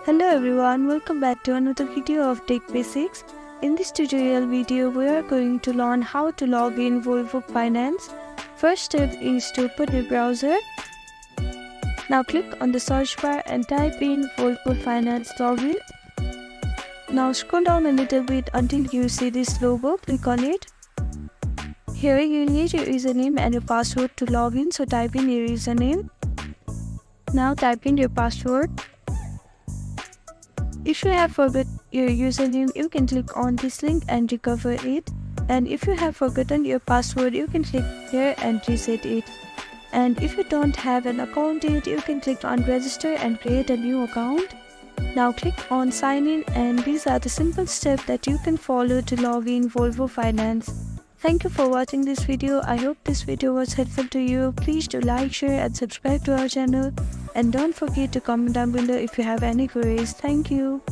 Hello everyone, welcome back to another video of Tech Basics. In this tutorial video, we are going to learn how to log in Volvo Finance. First step is to open your browser. Now click on the search bar and type in Volvo Finance login. Now scroll down a little bit until you see this logo, click on it. Here you need your username and your password to log in, so type in your username. Now type in your password. If you have forgot your username, you can click on this link and recover it. And if you have forgotten your password, you can click here and reset it. And if you don't have an account yet, you can click on register and create a new account. Now click on sign in, and these are the simple steps that you can follow to log in Volvo Finance. Thank you for watching this video. I hope this video was helpful to you. Please do like, share and subscribe to our channel. And don't forget to comment down below if you have any queries. Thank you.